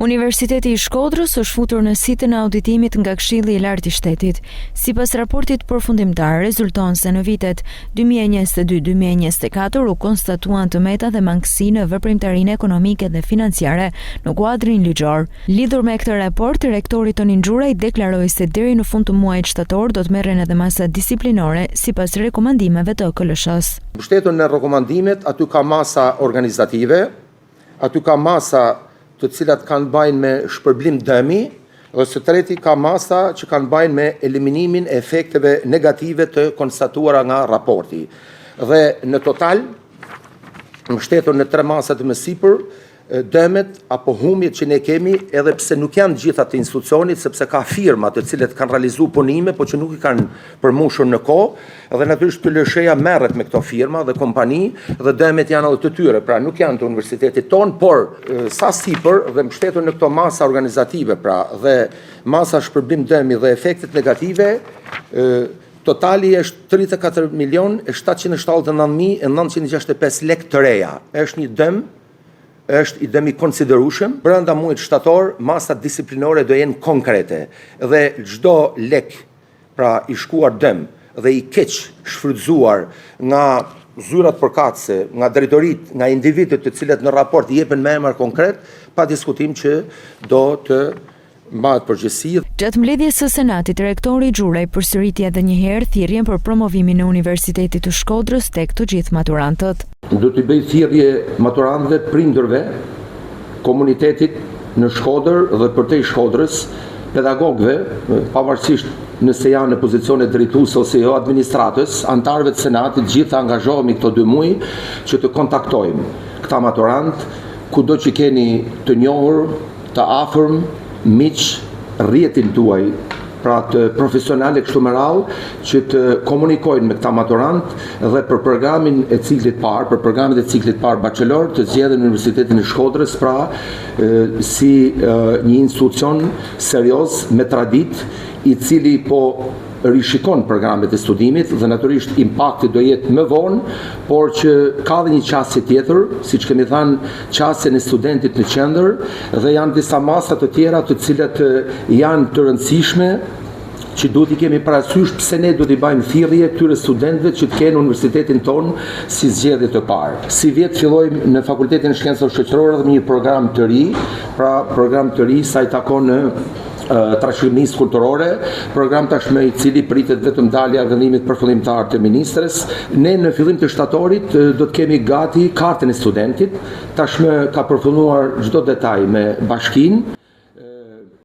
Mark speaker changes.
Speaker 1: Universiteti i Shkodrës është futur në sitën e auditimit nga Këshilli i Lartë i Shtetit. Sipas raportit përfundimtar, rezulton se në vitet 2022-2024 u konstatuan tëmeta dhe mangësi në veprimtarinë ekonomike dhe financiare në kuadrin ligjor. Lidhur me këtë raport, rektori Toni Xhuraj deklaroi se deri në fund të muajit shtator do të merren edhe masa disiplinore sipas rekomandimeve të KLSH-s.
Speaker 2: Mbështetur në rekomandimet, aty ka masa organizative, aty ka masa të cilat kanë bajnë me shpërblim dëmi, dhe së treti ka masa që kanë bajnë me eliminimin e efekteve negative të konstatuara nga raporti. Dhe në total, mbështetur në 3 masat më sipër, dëmet apo humbjet që ne kemi, edhe pse nuk janë gjitha të institucionit, sepse ka firma të cilët kanë realizu punime, po që nuk i kanë përmushur në kohë, dhe natyrisht KLSH-ja merret me këto firma dhe kompani, dhe dëmet janë edhe të tyre, pra nuk janë të universitetit ton, por sa sipër dhe mbështetur në këto masa organizative, pra dhe masa shpërblim dëmi dhe efektet negative, totali është 34.779.965 lek të reja. Është një dëm, është i dëmi konsiderueshëm. Brenda muajit shtator, masat disiplinore do jenë konkrete dhe çdo lek pra i shkuar dëm dhe i keq shfrytzuar nga zyrat përkatëse, nga drejtoritë, nga individët të cilët në raport i jepen me emër konkret, pa diskutim që do të mbahet përgjegjësi.
Speaker 1: Gjatë mbledhjes së Senatit, rektori Xhuraj përsëriti edhe një herë thirrjen për promovimin e Universitetit të Shkodrës tek të gjithë maturantët.
Speaker 2: Do t'i bëj thirrje maturantëve, prindërve, komunitetit në Shkodër dhe përtej Shkodrës, pedagogëve, pavarësisht nëse janë në pozicione drejtuese ose jo administratës, antarëve të Senatit, gjithë angazhohemi këto 2 muaj që të kontaktojmë këta maturantë, kudo që keni të njohur, të afërm, miq, rrjetin tuaj, pra të profesionale kështu me radhë, që të komunikojnë me këta maturant dhe për programin e ciklit parë, për programet e ciklit parë bachelor, të zgjedhin në Universitetin e Shkodrës, pra si një institucion serioz me tradit, i cili po rishikon programet e studimit dhe natyrisht impakti do jetë më vonë, por që ka dhe një qasje tjetër, siç kemi thënë, qasjen e studentit në qendër, dhe janë disa masa të tjera të cilat janë të rëndësishme, që duhet i kemi parasysh pse ne do t'i bëjmë thirrje këtyre studentëve që të kenë universitetin ton si zgjedhje të parë. Si vjet fillojmë në Fakultetin e Shkencave Shoqërore me një program të ri, pra program të ri sa i takon në trashëgimisë kulturore, program tashmë i cili pritet vetëm dalja e vendimit përfundimtar të ministres. Ne në fillim të shtatorit do të kemi gati kartën e studentit, tashmë ka përfunduar çdo detaj me bashkinë.